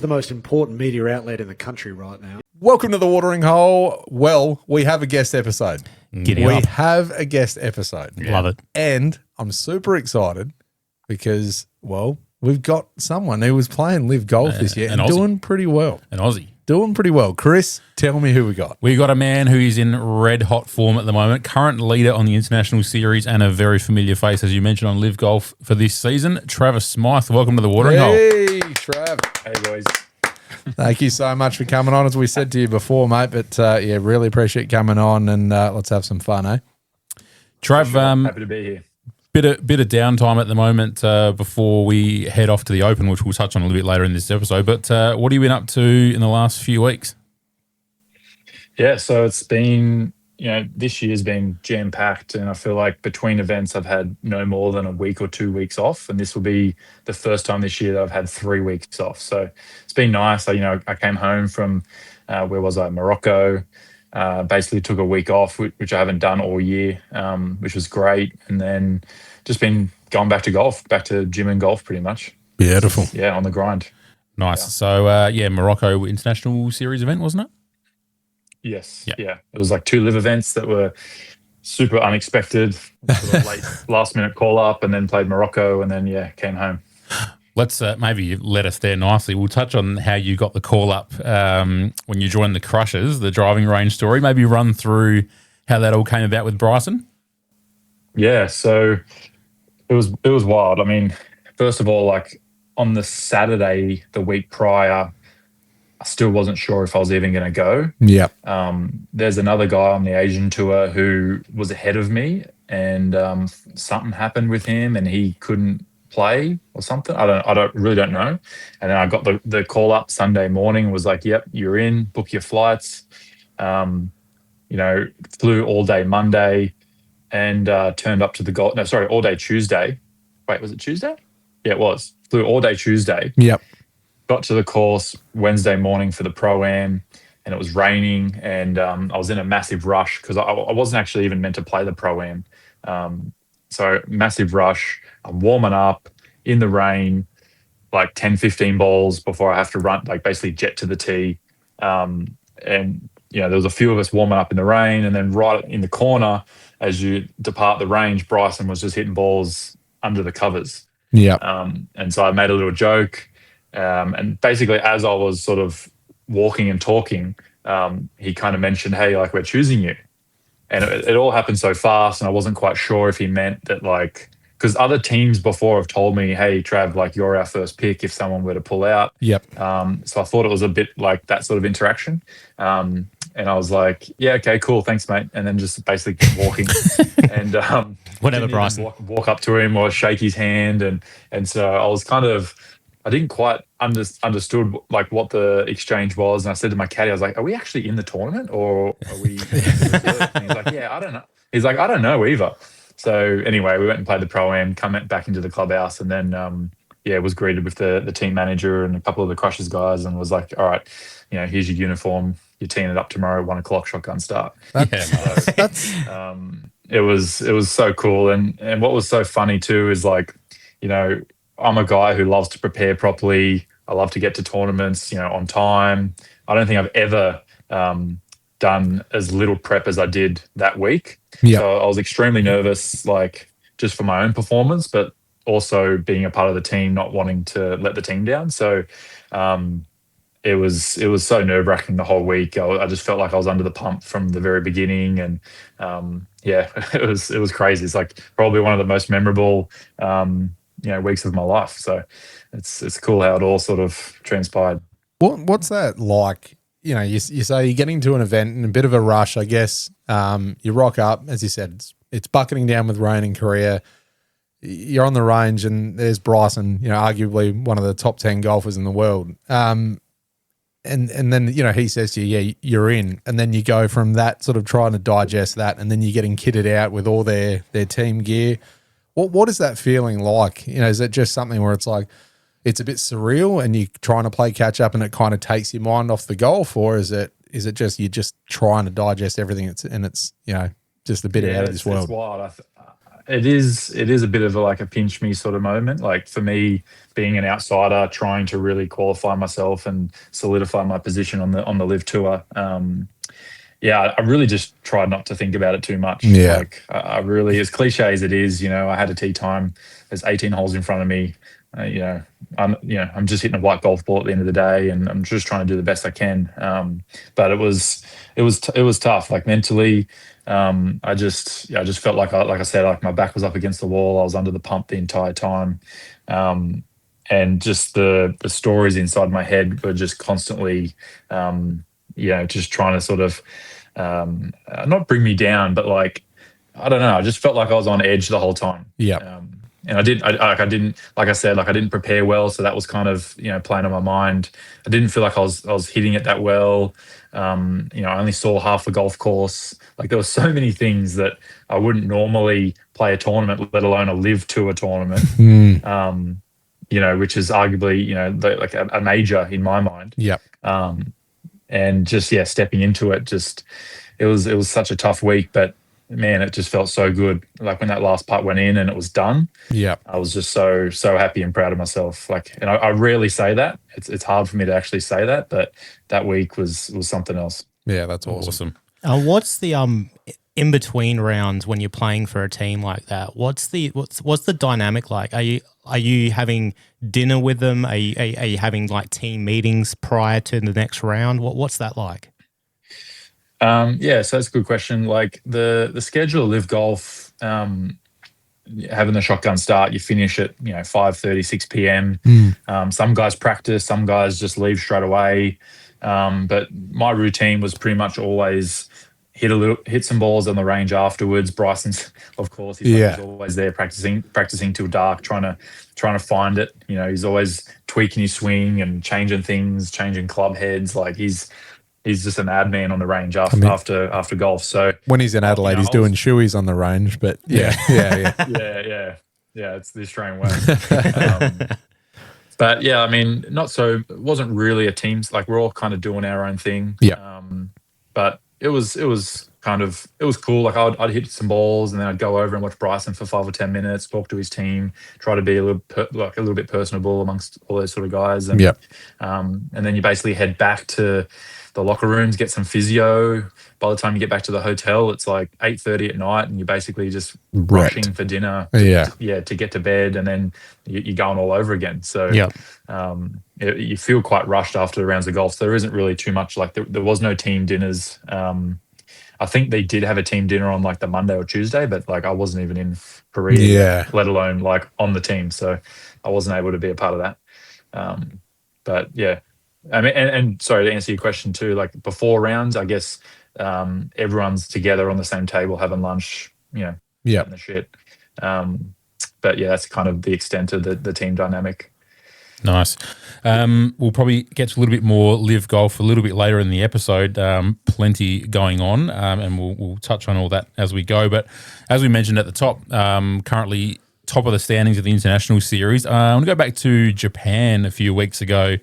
The most important media outlet in the country right now. Welcome to The Watering Hole. Well, we have a guest episode. Giddy We up. have a guest episode. Love it. And I'm super excited because, well, we've got someone who was playing LIV golf this year and Aussie. doing pretty well. An Aussie. Doing pretty well. Chris, tell me who we got. We got a man who is in red hot form at the moment, current leader on the international series and a very familiar face, as you mentioned, on LIV Golf for this season. Travis Smyth, welcome to The Watering Hole. Hey, Trav. Hey, boys. Thank you so much for coming on, as we said to you before, mate. But, yeah, really appreciate you coming on and let's have some fun, eh? Trav, Happy to be here. bit of downtime at the moment before we head off to the Open, which we'll touch on a little bit later in this episode. But what have you been up to in the last few weeks? Yeah, so it's been, this year's been jam-packed, and I feel like between events I've had no more than a week or 2 weeks off, and this will be the first time this year that I've had 3 weeks off. So it's been nice. I came home from, where was I? Morocco. Basically took a week off, which I haven't done all year, which was great. And then just been going back to golf, back to gym and golf pretty much. Beautiful. Yeah, on the grind. Nice. Yeah. So, Morocco International Series event, wasn't it? Yes. Yeah. Yeah. It was like 2 live events that were super unexpected, sort of late last minute call up, and then played Morocco, and then, came home. Let's maybe you led us there nicely. We'll touch on how you got the call up when you joined the Crushers, the driving range story. Maybe run through how that all came about with Bryson. Yeah, so it was wild. I mean, first of all, like on the Saturday, the week prior, I still wasn't sure if I was even going to go. Yep. There's another guy on the Asian tour who was ahead of me, and something happened with him, and he couldn't play or something. I really don't know. And then I got the call up Sunday morning. It was like, yep, you're in. Book your flights. Flew all day Monday, and turned up to the golf. No, sorry, all day Tuesday. Wait, was it Tuesday? Yeah, it was. Flew all day Tuesday. Yep. Got to the course Wednesday morning for the Pro-Am, and it was raining, and I was in a massive rush because I wasn't actually even meant to play the Pro-Am. So massive rush. I'm warming up in the rain, like 10, 15 balls before I have to run, like basically jet to the tee. And, there was a few of us warming up in the rain, and then right in the corner, as you depart the range, Bryson was just hitting balls under the covers. Yep. And so I made a little joke. And basically, as I was sort of walking and talking, he kind of mentioned, hey, like, we're choosing you. And it all happened so fast, and I wasn't quite sure if he meant that, like, because other teams before have told me, hey, Trav, like, you're our first pick if someone were to pull out. Yep. So I thought it was a bit like that sort of interaction. And I was like, yeah, okay, cool, thanks, mate. And then just basically kept walking. And Whatever, didn't Bryson. even walk up to him or shake his hand. And so I was kind of, I didn't quite understood like what the exchange was. And I said to my caddy, I was like, are we actually in the tournament, or are we? And he's like, yeah, I don't know. He's like, I don't know either. So anyway, we went and played the Pro-Am, come back into the clubhouse, and then, was greeted with the team manager and a couple of the Crushers guys, and was like, all right, here's your uniform. You're teeing it up tomorrow, 1 o'clock, shotgun start. It was so cool. And what was so funny too is, like, I'm a guy who loves to prepare properly. I love to get to tournaments, on time. I don't think I've ever done as little prep as I did that week. Yep. So I was extremely nervous, like, just for my own performance, but also being a part of the team, not wanting to let the team down. So it was so nerve-wracking the whole week. I just felt like I was under the pump from the very beginning, and it was crazy. It's like probably one of the most memorable weeks of my life. So it's cool how it all sort of transpired. What's that like? You say you're getting to an event in a bit of a rush, I guess. You rock up, as you said, it's bucketing down with rain in Korea. You're on the range, and there's Bryson, arguably one of the top 10 golfers in the world. And then, he says to you, yeah, you're in. And then you go from that, sort of trying to digest that, and then you're getting kitted out with all their team gear. What is that feeling like? Is it just something where it's like, it's a bit surreal and you're trying to play catch up and it kind of takes your mind off the golf, or is it just you're just trying to digest everything and it's just a bit out of this world? It's wild. it is a bit of a pinch me sort of moment. Like for me, being an outsider, trying to really qualify myself and solidify my position on the LIV tour. Yeah, I really just tried not to think about it too much. Yeah. Like I really, as cliche as it is, I had a tee time. There's 18 holes in front of me. I'm just hitting a white golf ball at the end of the day, and I'm just trying to do the best I can. But it was tough. Like mentally, I just felt like I said, like my back was up against the wall. I was under the pump the entire time, and just the stories inside my head were just constantly, just trying to sort of not bring me down, but like I don't know. I just felt like I was on edge the whole time. Yeah. And I didn't, like I said, like I didn't prepare well, so that was kind of playing on my mind. I didn't feel like I was hitting it that well. I only saw half the golf course. Like there were so many things that I wouldn't normally play a tournament, let alone a LIV tour tournament. Which is arguably like a major in my mind. Yeah. And just stepping into it, it was such a tough week, but man, it just felt so good. Like when that last putt went in and it was done. Yeah. I was just so happy and proud of myself. Like, and I rarely say that. It's hard for me to actually say that, but that week was something else. Yeah, that's awesome. What's the in between rounds when you're playing for a team like that? What's the dynamic like? Are you having dinner with them? Are you having like team meetings prior to the next round? What's that like? So that's a good question. Like the schedule of LIV Golf, having the shotgun start, you finish at 5:30, 6 p.m. Some guys practice, some guys just leave straight away. But my routine was pretty much always hit some balls on the range afterwards. Bryson's, of course, he's always there practicing till dark, trying to find it. He's always tweaking his swing and changing things, changing club heads. Like he's just an ad man on the range after golf. So when he's in Adelaide, he's doing shoeies on the range. But yeah. It's the Australian way. But yeah, I mean, it wasn't really a team. Like we're all kind of doing our own thing. Yeah. But it was cool. Like I'd hit some balls and then I'd go over and watch Bryson for 5 or 10 minutes, talk to his team, try to be a little bit personable amongst all those sort of guys. And and then you basically head back to the locker rooms, get some physio. By the time you get back to the hotel, it's like 8:30 at night, and you're basically just rushing for dinner. To get to bed, and then you're going all over again. So you feel quite rushed after the rounds of golf. So there isn't really too much. Like there was no team dinners. I think they did have a team dinner on like the Monday or Tuesday, but like I wasn't even in Korea, let alone like on the team. So I wasn't able to be a part of that. But yeah. I mean, and sorry to answer your question too, like before rounds, I guess everyone's together on the same table having lunch, and the shit. But yeah, that's kind of the extent of the team dynamic. Nice. We'll probably get to a little bit more LIV golf a little bit later in the episode. Plenty going on, and we'll touch on all that as we go. But as we mentioned at the top, currently top of the standings of the international series. I want to go back to Japan a few weeks ago.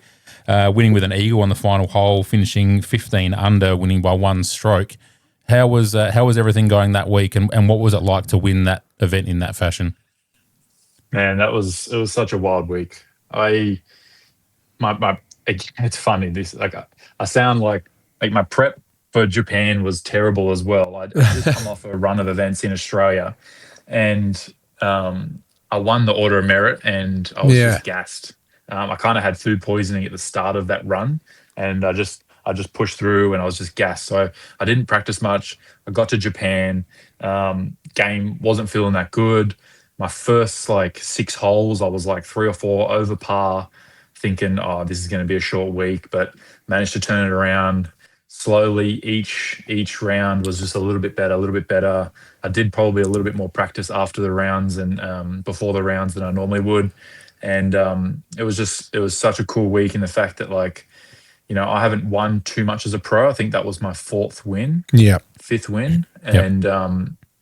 Winning with an eagle on the final hole, finishing 15 under, winning by 1 stroke. How was everything going that week, and what was it like to win that event in that fashion? Man, it was such a wild week. It's funny. This I sound like my prep for Japan was terrible as well. I'd just come off a run of events in Australia, and I won the Order of Merit, and I was just gassed. I kind of had food poisoning at the start of that run, and I just pushed through, and I was just gassed. So I didn't practice much. I got to Japan. Game wasn't feeling that good. My first 6 holes, I was like 3 or 4 over par, thinking, oh, this is going to be a short week, but managed to turn it around slowly. Each round was just a little bit better. I did probably a little bit more practice after the rounds and before the rounds than I normally would. And it was such a cool week in the fact that I haven't won too much as a pro. I think that was my 4th win, 5th win. And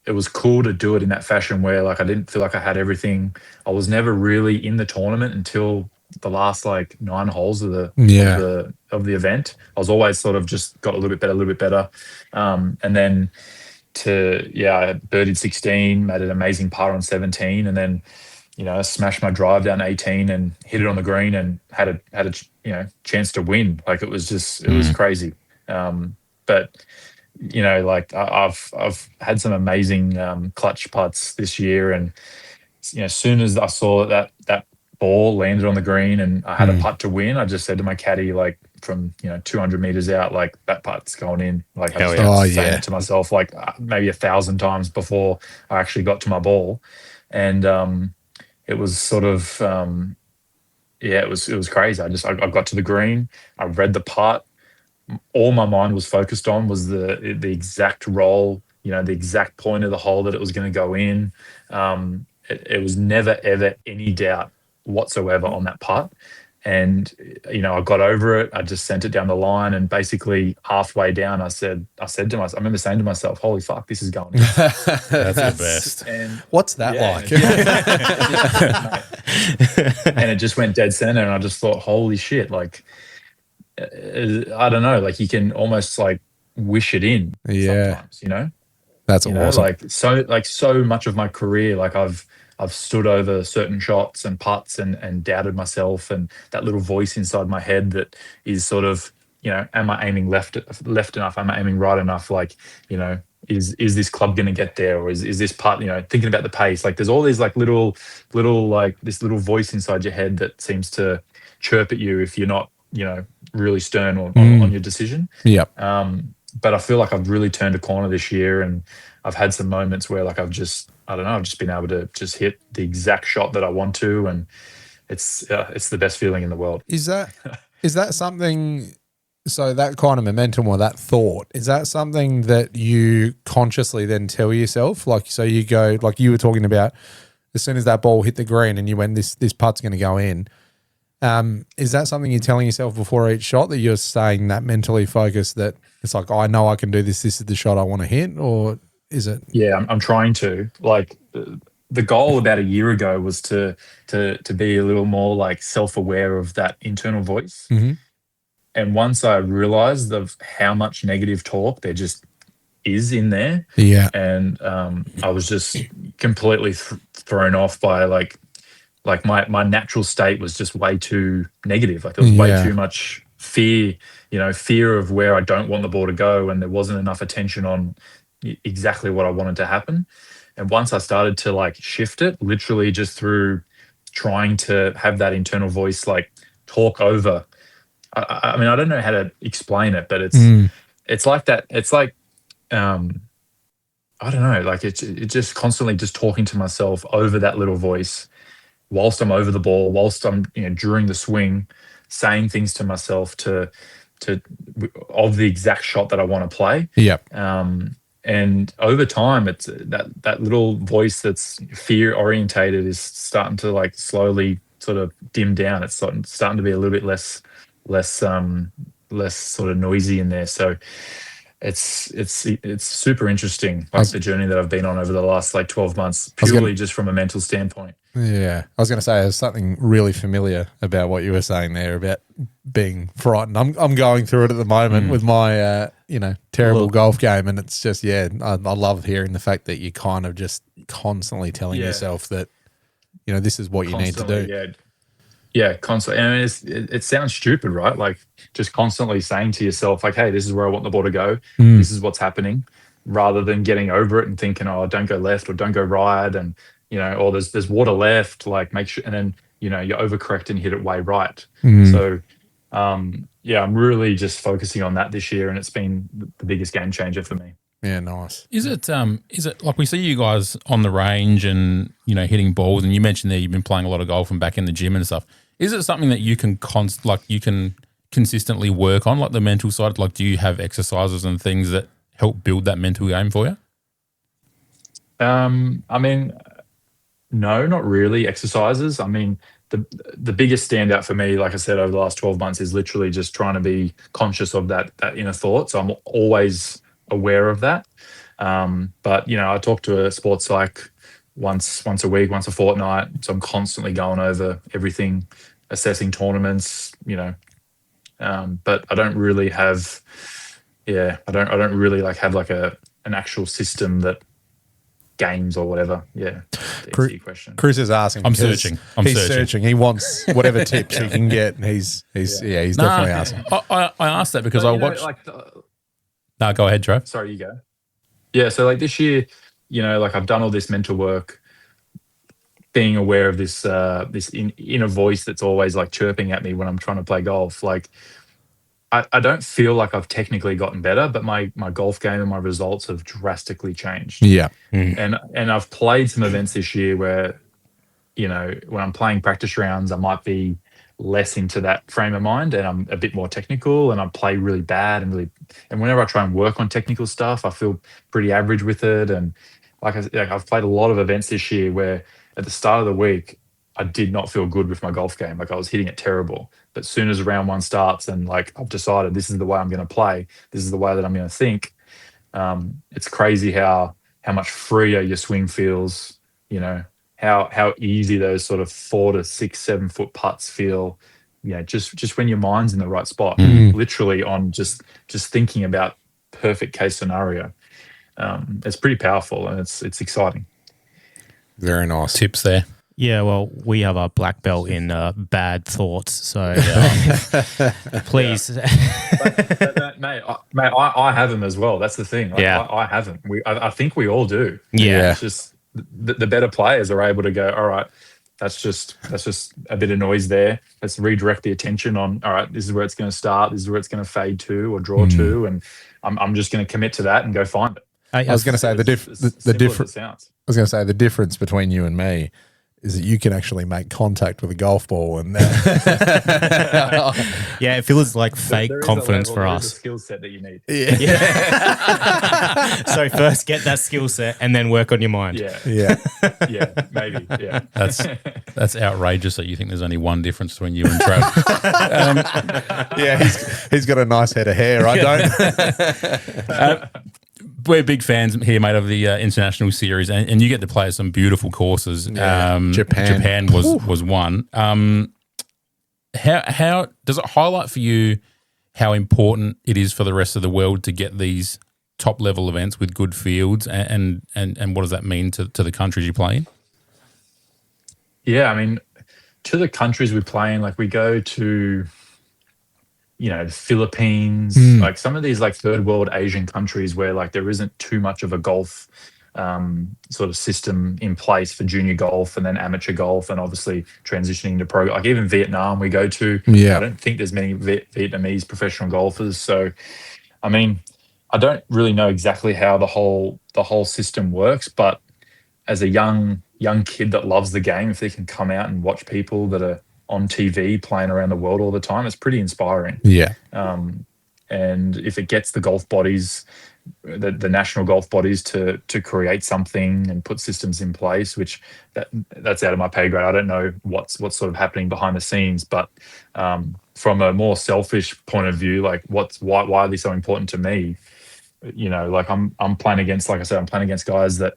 it was cool to do it in that fashion where I didn't feel like I had everything. I was never really in the tournament until the last 9 holes of the event. I was always sort of just got a little bit better. And then I birdied 16, made an amazing par on 17, and then smashed my drive down 18 and hit it on the green and had a chance to win. Like it was crazy. But like I've had some amazing clutch putts this year, and as soon as I saw that ball landed on the green and I had a putt to win, I just said to my caddy, like from 200 meters out, like that putt's going in. Like I just kept saying it to myself like maybe 1,000 times before I actually got to my ball, and it was sort of it was crazy. I got to the green, I read the putt. All my mind was focused on was the exact roll, the exact point of the hole that it was going to go in. It was never ever any doubt whatsoever on that putt. And I got over it. I just sent it down the line, and basically halfway down, I said to myself, I remember saying to myself, "Holy fuck, this is going in." That's the best. And what's that like? And it just went dead center, and I just thought, "Holy shit!" Like, I don't know. Like you can almost like wish it in. Sometimes, That's awesome. Like so much of my career, like I've stood over certain shots and putts and doubted myself, and that little voice inside my head that is sort of, am I aiming left enough? Am I aiming right enough? Like, is this club going to get there? Or is this putt, thinking about the pace? Like there's all these like little, like this little voice inside your head that seems to chirp at you if you're not, really stern on your decision. Yep. But I feel like I've really turned a corner this year, and I've had some moments where like I've just been able to just hit the exact shot that I want to, and it's the best feeling in the world. Is that something? So that kind of momentum or that thought, is that something that you consciously then tell yourself? Like, so you go, like you were talking about, as soon as that ball hit the green and you went, this putt's going to go in. Is that something you're telling yourself before each shot, that you're staying that mentally focused, that it's like, I know I can do this. This is the shot I want to hit, or is it? Yeah, I'm trying to. Like the goal about a year ago was to be a little more like self-aware of that internal voice. Mm-hmm. And once I realized of how much negative talk there just is in there, and I was just completely thrown off by like my natural state was just way too negative. Like there was way too much fear, fear of where I don't want the ball to go, and there wasn't enough attention on exactly what I wanted to happen. And once I started to like shift it, literally just through trying to have that internal voice like talk over. I mean, I don't know how to explain it, but it's like that. It's like I don't know, like it's just constantly just talking to myself over that little voice whilst I'm over the ball, whilst I'm during the swing, saying things to myself of the exact shot that I want to play. Yep. And over time, it's that little voice that's fear orientated is starting to like slowly sort of dim down. It's starting to be a little bit less sort of noisy in there. So it's super interesting, like the journey that I've been on over the last like 12 months, purely just from a mental standpoint. Yeah. I was going to say there's something really familiar about what you were saying there about being frightened. I'm going through it at the moment with my, terrible golf game. And it's just, I love hearing the fact that you're kind of just constantly telling yourself that, this is what you need to do. Yeah, constantly. And it sounds stupid, right? Like just constantly saying to yourself, like, hey, this is where I want the ball to go. This is what's happening, rather than getting over it and thinking, oh, don't go left or don't go right. And, or there's water left, like make sure, and then, you overcorrect and hit it way right. So, I'm really just focusing on that this year, and it's been the biggest game changer for me. Yeah, nice. Is it like we see you guys on the range and, hitting balls, and you mentioned there you've been playing a lot of golf and back in the gym and stuff. Is it something that you can consistently work on, like the mental side? Like, do you have exercises and things that help build that mental game for you? I mean, no, not really exercises. I mean, the biggest standout for me, like I said, over the last 12 months is literally just trying to be conscious of that inner thought. So I'm always aware of that. But, I talk to a sports psych once a week, once a fortnight. So I'm constantly going over everything, assessing tournaments, but I don't really have, I don't really like have like a an actual system that games or whatever. Yeah, to answer your question. Cruz is asking. I'm because searching. He's searching. He wants whatever tips he can get. He's definitely asking. I asked that because But, I you know, watched. like, No, go ahead, Trav. sorry, you go. Yeah, so like this year, you know, like I've done all this mental work, being aware of this inner voice that's always like chirping at me when I'm trying to play golf. Like I don't feel like I've technically gotten better, but my golf game and my results have drastically changed. Yeah. And I've played some events this year where, you know, when I'm playing practice rounds, I might be less into that frame of mind and I'm a bit more technical and I play really bad and whenever I try and work on technical stuff, I feel pretty average with it. And I've played a lot of events this year where at the start of the week, I did not feel good with my golf game. Like I was hitting it terrible. But as soon as round one starts and like I've decided this is the way I'm going to play, this is the way that I'm going to think, it's crazy how much freer your swing feels, you know, how easy those sort of 4 to 6, 7 foot putts feel, you know, just when your mind's in the right spot, literally on just thinking about perfect case scenario. It's pretty powerful and it's exciting. Very nice. Tips there. Yeah, well, we have a black belt in bad thoughts, so please. Mate, I have them as well. That's the thing. Like, Yeah. I have them. I think we all do. Yeah. It's just the better players are able to go, all right, that's just a bit of noise there. Let's redirect the attention on, all right, this is where it's going to start. This is where it's going to fade to or draw to. And I'm just going to commit to that and go find it. I was going to say the difference. Sounds. I was going to say the difference between you and me is that you can actually make contact with a golf ball, and Yeah, it feels like fake There is confidence a for level, there is us. a skill set that you need. So first get that skill set and then work on your mind. Yeah, yeah, maybe. Yeah, That's outrageous that you think there's only one difference between you and Trav. yeah. He's got a nice head of hair. I don't. We're big fans here, mate, of the international series, and you get to play at some beautiful courses. Yeah, Japan was one. How does it highlight for you how important it is for the rest of the world to get these top level events with good fields, and what does that mean to the countries you play in? yeah. I mean, to the countries we play in, like we go to, you know, the Philippines, like some of these like third world Asian countries where like there isn't too much of a golf sort of system in place for junior golf and then amateur golf and obviously transitioning to pro. Like even Vietnam we go to. Yeah. I don't think there's many Vietnamese professional golfers. So, I mean, I don't really know exactly how the whole system works, but as a young kid that loves the game, if they can come out and watch people that are on TV playing around the world all the time, it's pretty inspiring. Yeah. And if it gets the golf bodies, the national golf bodies to create something and put systems in place, which that's out of my pay grade. I don't know what's sort of happening behind the scenes, but from a more selfish point of view, like why are they so important to me? You know, like I'm playing against, like I said, I'm playing against guys that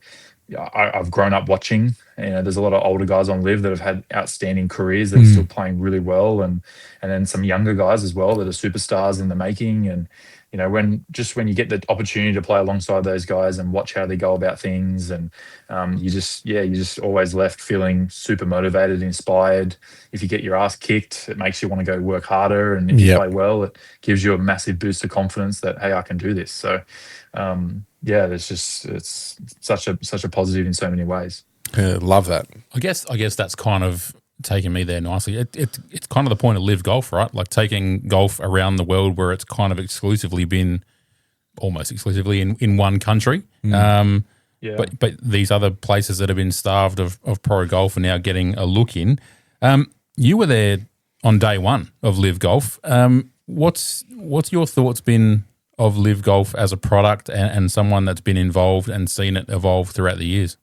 I've grown up watching. You know, there's a lot of older guys on LIV that have had outstanding careers that are still playing really well, and then some younger guys as well that are superstars in the making. And you know, when you get the opportunity to play alongside those guys and watch how they go about things, and you just always left feeling super motivated, inspired. If you get your ass kicked, it makes you want to go work harder, and if you play well, it gives you a massive boost of confidence that, hey, I can do this. So it's such a positive in so many ways. Love that. I guess that's kind of taking me there nicely. It's kind of the point of LIV Golf, right? Like taking golf around the world where it's kind of almost exclusively in one country. Yeah. But these other places that have been starved of pro golf are now getting a look in. You were there on day one of LIV Golf. What's your thoughts been of LIV Golf as a product and someone that's been involved and seen it evolve throughout the years?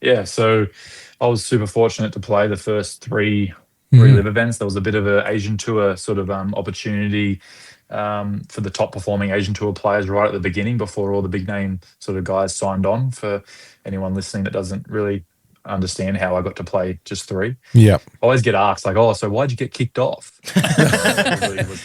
Yeah, so I was super fortunate to play the first three LIV events. There was a bit of an Asian Tour sort of opportunity for the top performing Asian Tour players right at the beginning before all the big name sort of guys signed on. For anyone listening that doesn't really understand how I got to play just 3. Yeah. I always get asked like, "Oh, so why'd you get kicked off?" I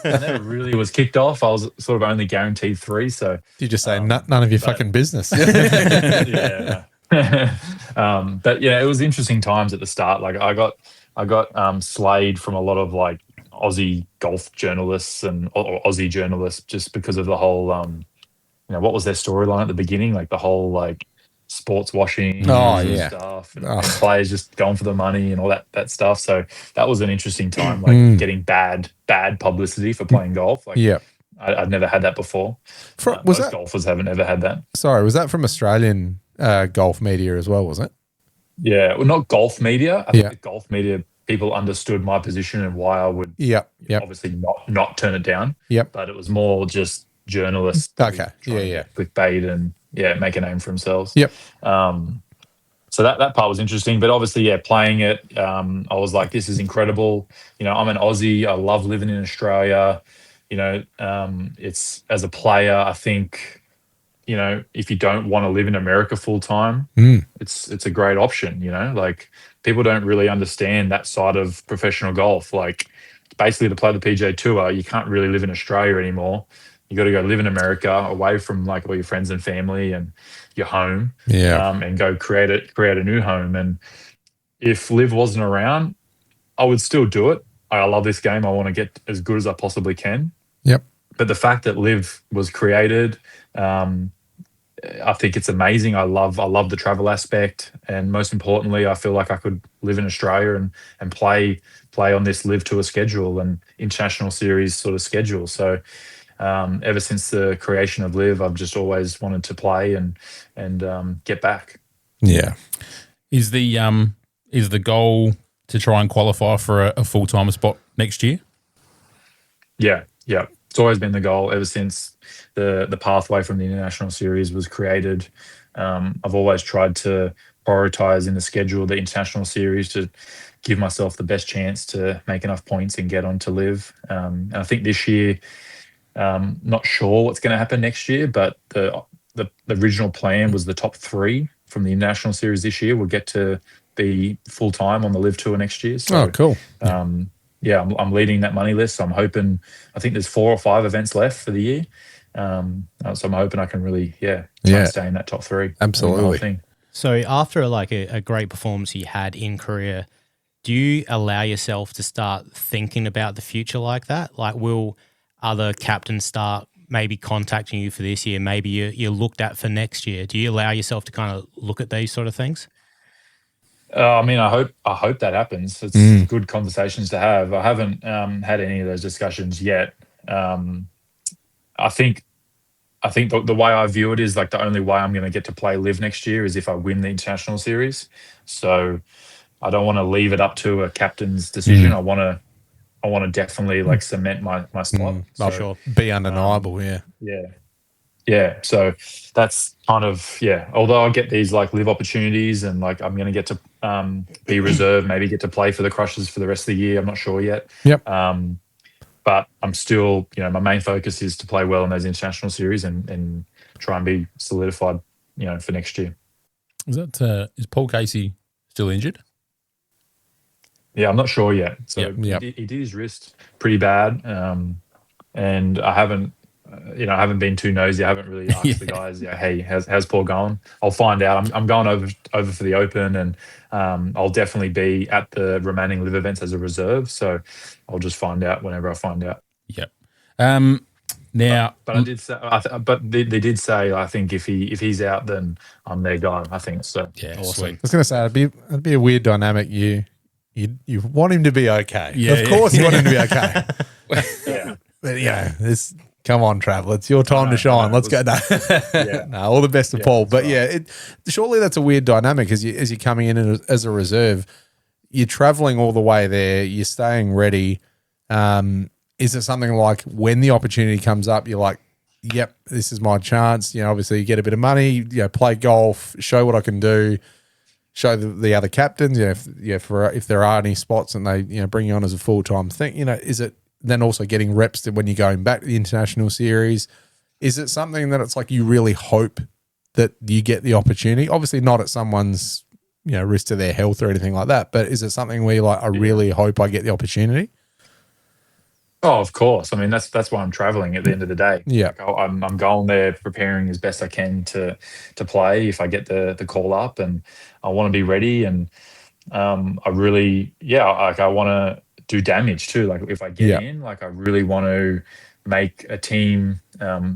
never really was kicked off. I was sort of only guaranteed 3. So You just say none of your fucking business. yeah. But yeah, it was interesting times at the start. Like I got slayed from a lot of like Aussie golf journalists and or Aussie journalists just because of the whole what was their storyline at the beginning, like the whole like sports washing stuff and players just going for the money and all that stuff. So that was an interesting time, like getting bad publicity for playing golf. Like I'd never had that before. Most golfers haven't ever had that. Sorry, was that from Australian golf media as well, was it? Yeah, well, not golf media. I think the golf media people understood my position and why I would obviously not turn it down. Yep. But it was more just journalists. Okay. Clickbait and make a name for themselves. Yep. So that part was interesting, but obviously, playing it, I was like, this is incredible. I'm an Aussie. I love living in Australia. It's as a player, I think, if you don't want to live in America full time, it's a great option. Like people don't really understand that side of professional golf. Like basically to play the PGA Tour, you can't really live in Australia anymore. You got to go live in America, away from like all your friends and family and your home, and go create a new home. And if LIV wasn't around, I would still do it. I love this game. I want to get as good as I possibly can. Yep. But the fact that LIV was created, I think it's amazing. I love the travel aspect, and most importantly, I feel like I could live in Australia and play on this LIV Tour schedule and international series sort of schedule. So ever since the creation of LIV, I've just always wanted to play and get back. Yeah. Is the goal to try and qualify for a full-time spot next year? Yeah. It's always been the goal ever since the pathway from the international series was created. I've always tried to prioritize in the schedule the international series to give myself the best chance to make enough points and get on to LIV. And I think this year, not sure what's going to happen next year, but the original plan was the top 3 from the international series this year will get to be full time on the LIV Tour next year. So, cool. I'm leading that money list. So I'm hoping. I think there's 4 or 5 events left for the year. So I'm hoping I can really try and stay in that top 3. Absolutely. So after a great performance you had in Korea, do you allow yourself to start thinking about the future like that? Like, will other captains start maybe contacting you for this year? Maybe you're looked at for next year. Do you allow yourself to kind of look at these sort of things? I hope that happens. It's good conversations to have. I haven't had any of those discussions yet. I think the way I view it is like the only way I'm going to get to play LIV next year is if I win the international series. So I don't want to leave it up to a captain's decision. I want to definitely like cement my spot. So, sure. Be undeniable. Yeah. So that's kind of, although I get these like LIV opportunities and like I'm going to get to be reserved, maybe get to play for the Crushers for the rest of the year. I'm not sure yet. Yep. But I'm still, my main focus is to play well in those international series and try and be solidified, for next year. Is Paul Casey still injured? Yeah, I'm not sure yet. So Yep. He did his wrist pretty bad. And I haven't been too nosy. I haven't really asked the guys, hey, how's Paul going? I'll find out. I'm going over for the Open, and I'll definitely be at the remaining LIV events as a reserve. So I'll just find out whenever I find out. Yep. Now, but I did say, they did say, I think if he's out, then I'm their guy. I think so. Yeah, awesome. sweet. I was going to say it'd be a weird dynamic. You want him to be okay. Yeah, of course you want him to be okay. Yeah. But come on, Trav. It's your time to shine. Let's go. No, all the best to Paul. But surely that's a weird dynamic as you're coming in as a reserve. You're traveling all the way there. You're staying ready. Is it something like when the opportunity comes up, you're like, yep, this is my chance. Obviously you get a bit of money, play golf, show what I can do, show the other captains, if there are any spots and they, bring you on as a full-time thing, is it then also getting reps when you're going back to the international series? Is it something that it's like you really hope that you get the opportunity? Obviously not at someone's, risk to their health or anything like that. But is it something where you're like, I really hope I get the opportunity? Oh, of course. I mean, that's why I'm traveling at the end of the day. Yeah. Like, I'm going there preparing as best I can to play if I get the call up, and I want to be ready. And I really, like I want to do damage too. Like if I get in, like I really want to make a team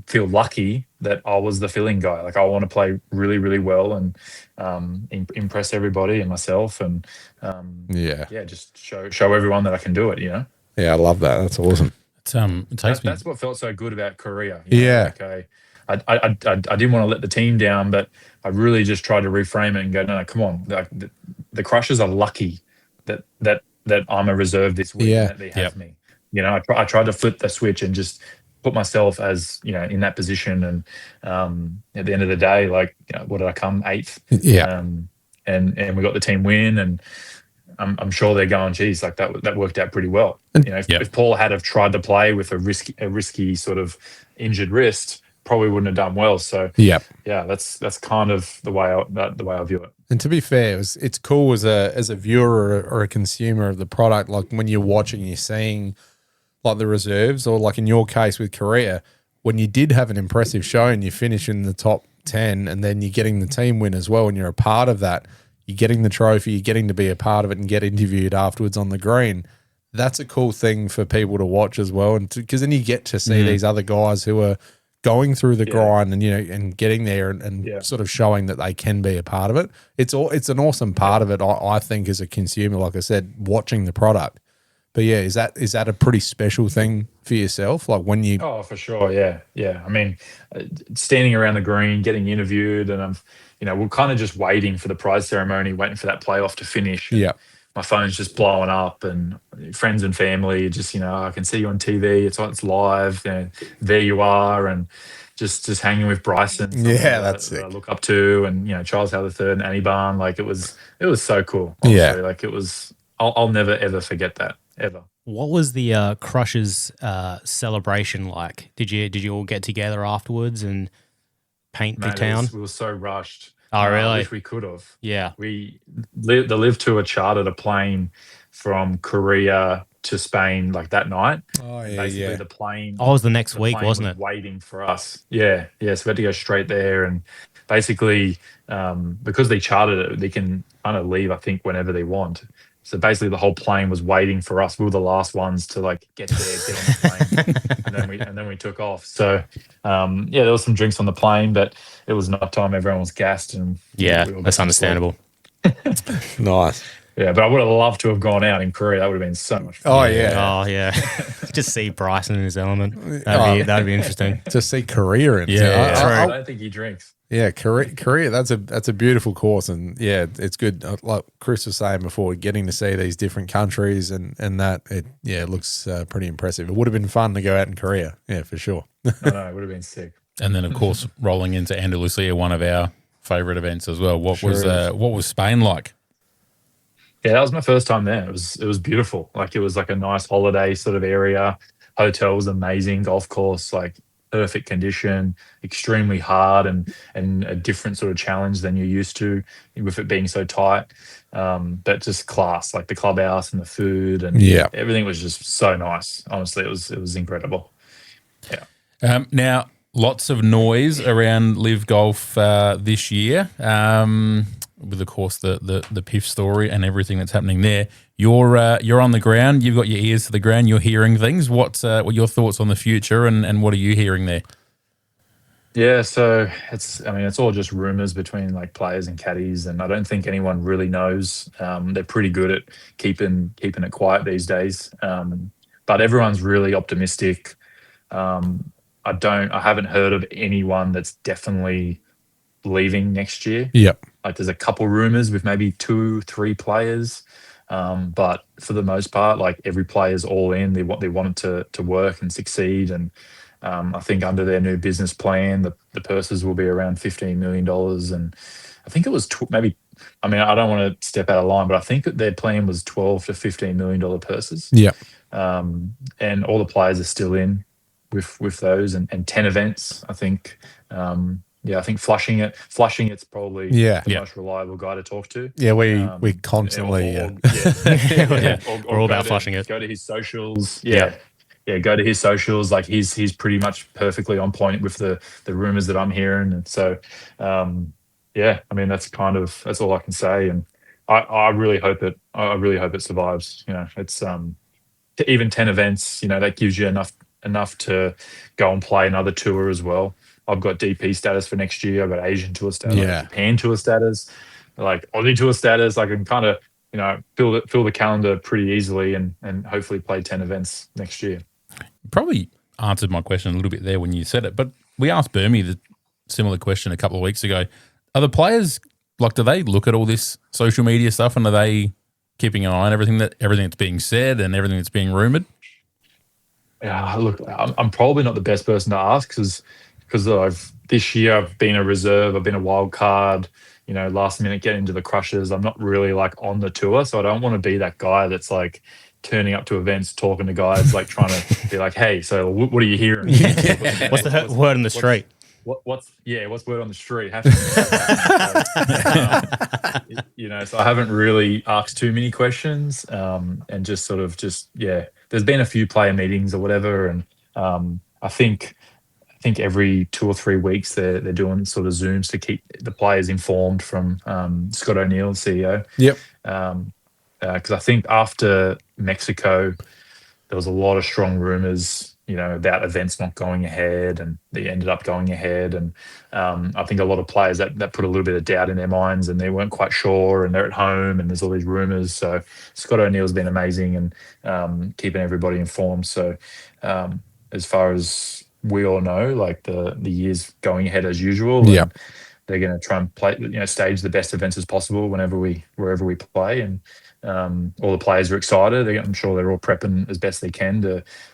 feel lucky that I was the filling guy. Like I want to play really, really well and impress everybody and myself, and just show everyone that I can do it. Yeah, I love that. That's awesome. It takes me. That's what felt so good about Korea. Yeah. Like I didn't want to let the team down, but I really just tried to reframe it and go, no, come on. Like the Crushers are lucky that I'm a reserve this week and that they have me. I tried to flip the switch and just put myself as, in that position. And at the end of the day, like, what did I come? 8th. Yeah. And we got the team win, and I'm sure they're going, geez, like that worked out pretty well. If Paul had have tried to play with a risky sort of injured wrist, probably wouldn't have done well. So that's kind of the way I view it. And to be fair, it's cool as a viewer or a consumer of the product. Like when you're watching, you're seeing like the reserves, or like in your case with Korea, when you did have an impressive show and you finish in the top 10, and then you're getting the team win as well, and you're a part of that. You're getting the trophy, you're getting to be a part of it and get interviewed afterwards on the green. That's a cool thing for people to watch as well. And because then you get to see these other guys who are going through the grind and, and getting there and sort of showing that they can be a part of it. It's an awesome part of it, I think, as a consumer, like I said, watching the product. But is that a pretty special thing for yourself? Like when you... Oh, for sure. Yeah. I mean, standing around the green, getting interviewed, and we're kind of just waiting for the prize ceremony, waiting for that playoff to finish. Yeah. My phone's just blowing up, and friends and family just, I can see you on TV. It's live. There you are, and just hanging with Bryson. That's sick. I look up to, and Charles Howell III Anirban. Like it was so cool. Honestly. Yeah. Like it was. I'll never ever forget that ever. What was the Crushers celebration like? Did you all get together afterwards and paint the town? We were so rushed. Oh, really? I wish we could have. Yeah. The LIV Tour chartered a plane from Korea to Spain like that night. Oh, yeah, Basically, the plane... Oh, it was the next week, wasn't it? Waiting for us. Yeah. So we had to go straight there, and basically, because they chartered it, they can kind of leave, I think, whenever they want. So basically, the whole plane was waiting for us. We were the last ones to like get there, get on the plane, and then we took off. So there was some drinks on the plane, but it was night time. Everyone was gassed, and that's understandable. Nice. Yeah, but I would have loved to have gone out in Korea. That would have been so much fun. Oh yeah. Just see Bryson in his element. That'd be interesting. To see Korea in. I don't think he drinks. Yeah, Korea. That's a beautiful course, and it's good. Like Chris was saying before, getting to see these different countries and that it looks pretty impressive. It would have been fun to go out in Korea. Yeah, for sure. I know, it would have been sick. And then of course rolling into Andalusia, one of our favourite events as well. What was Spain like? Yeah, that was my first time there. It was beautiful. Like it was like a nice holiday sort of area. Hotel was amazing. Golf course, like perfect condition, extremely hard and a different sort of challenge than you're used to with it being so tight. But just class, like the clubhouse and the food and everything was just so nice. Honestly, it was incredible. Yeah. Now, lots of noise around LIV Golf this year. With of course the PIF story and everything that's happening there. You're on the ground. You've got your ears to the ground. You're hearing things. What are your thoughts on the future and what are you hearing there? Yeah, so it's all just rumors between like players and caddies, and I don't think anyone really knows. They're pretty good at keeping it quiet these days. But everyone's really optimistic. I haven't heard of anyone that's definitely leaving next year. Yep. Like there's a couple rumors with maybe 2-3 players. But for the most part, like every player's all in. They want it to work and succeed. And I think under their new business plan, the purses will be around $15 million. And I think it was maybe, I don't want to step out of line, but I think that their plan was $12 to $15 million purses. Yeah. And all the players are still in with those and 10 events, I think. I think Flushing's probably Yeah. the most reliable guy to talk to. Yeah, we constantly. Or We're all about go flushing it. Go to his socials. Yeah. Yeah, go to his socials. Like he's pretty much perfectly on point with the rumors that I'm hearing, and so I mean that's all I can say, and I really hope it survives. You know, it's even 10 events. You know, that gives you enough to go and play another tour as well. I've got DP status for next year. I've got Asian tour status, Yeah. Japan tour status, like Aussie tour status. I can kind of fill the calendar pretty easily and hopefully play 10 events next year. Probably answered my question a little bit there when you said it, but we asked Burmy the similar question a couple of weeks ago. Are the players, like, do they look at all this social media stuff and are they keeping an eye on everything that's being said and everything that's being rumoured? Yeah, look, I'm probably not the best person to ask because this year I've been a reserve, I've been a wild card, you know, last minute get into the crushes. I'm not really like on the tour, so I don't want to be that guy that's like turning up to events, talking to guys, like trying to be like, hey, so what are you hearing? What's the word on the street? What's word on the street? You know, so I haven't really asked too many questions, and just there's been a few player meetings or whatever, and I think every 2 or 3 weeks they're doing sort of Zooms to keep the players informed from Scott O'Neill, CEO. Yep. Because I think after Mexico, there was a lot of strong rumors, you know, about events not going ahead, and they ended up going ahead. And I think a lot of players that put a little bit of doubt in their minds, and they weren't quite sure, and they're at home, and there's all these rumors. So Scott O'Neill's been amazing and keeping everybody informed. So as far as we all know, like the year's going ahead as usual. Yeah. They're going to try and play, you know, stage the best events as possible wherever we play, and all the players are excited. I'm sure they're all prepping as best they can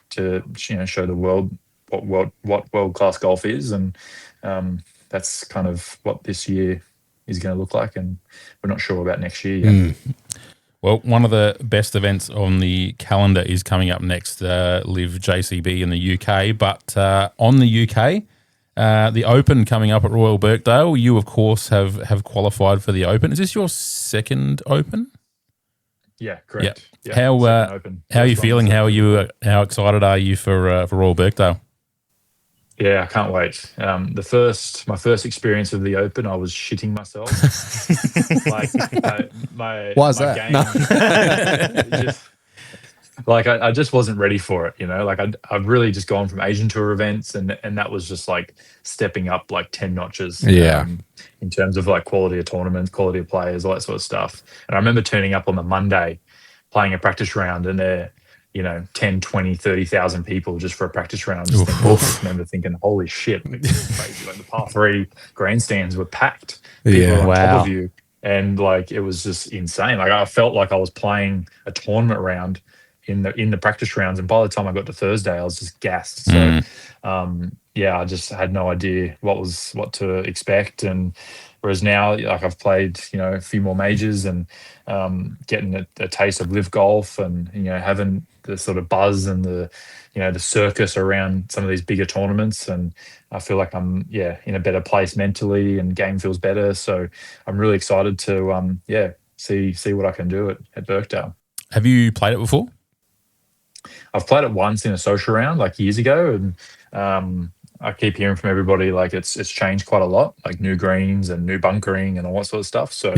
to show the world what world class golf is, and that's kind of what this year is going to look like. And we're not sure about next year yet. Well, one of the best events on the calendar is coming up next, LIV JCB in the UK. But on the UK, the Open coming up at Royal Birkdale, you, of course, have qualified for the Open. Is this your second Open? Yeah, correct. Yeah. How are you feeling? How excited are you for Royal Birkdale? Yeah, I can't wait. My first experience of the Open, I was shitting myself. Why is that? Game, I just wasn't ready for it. You know, like I've really just gone from Asian Tour events, and that was just like stepping up like 10 notches. Yeah. In terms of like quality of tournaments, quality of players, all that sort of stuff. And I remember turning up on the Monday, playing a practice round, and there, you know, 10, 20, 30,000 people just for a practice round. I remember thinking, holy shit, this is crazy. Like the par 3 grandstands were packed. People were on top of you. And like, it was just insane. Like I felt like I was playing a tournament round in the practice rounds. And by the time I got to Thursday, I was just gassed. So, I just had no idea what to expect. And whereas now, like I've played, you know, a few more majors and getting a taste of LIV golf, and, you know, having the sort of buzz and the, you know, the circus around some of these bigger tournaments. And I feel like I'm, in a better place mentally, and game feels better. So I'm really excited to, see what I can do at Birkdale. Have you played it before? I've played it once in a social round, like years ago, and I keep hearing from everybody like it's changed quite a lot, like new greens and new bunkering and all that sort of stuff. So,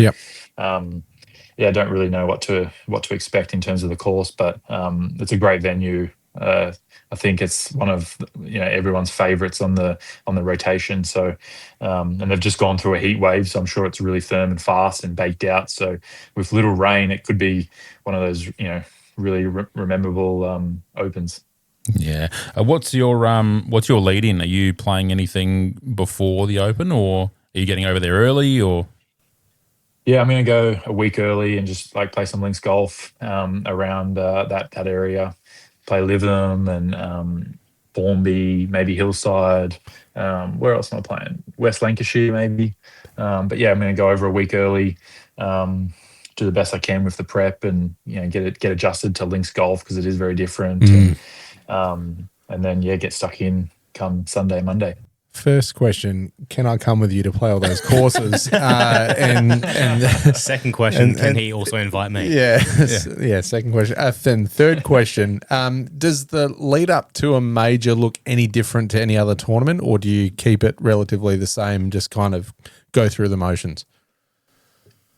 I don't really know what to expect in terms of the course, but it's a great venue. I think it's one of, you know, everyone's favourites on the rotation. So, and they've just gone through a heat wave, so I'm sure it's really firm and fast and baked out. So, with little rain, it could be one of those, you know, really rememberable Opens. Yeah. What's your lead in? Are you playing anything before the Open, or are you getting over there early, or? Yeah, I'm going to go a week early and just like play some links golf around that area. Play Lytham and Formby, maybe Hillside. Where else am I playing? West Lancashire, maybe. But yeah, I'm going to go over a week early. Do the best I can with the prep, and, you know, get adjusted to links golf because it is very different. And then get stuck in come Sunday, Monday. first question, can I come with you to play all those courses? And Second question, can he also invite me? yeah. Second question. Then third question, does the lead up to a major look any different to any other tournament, or do you keep it relatively the same, just kind of go through the motions?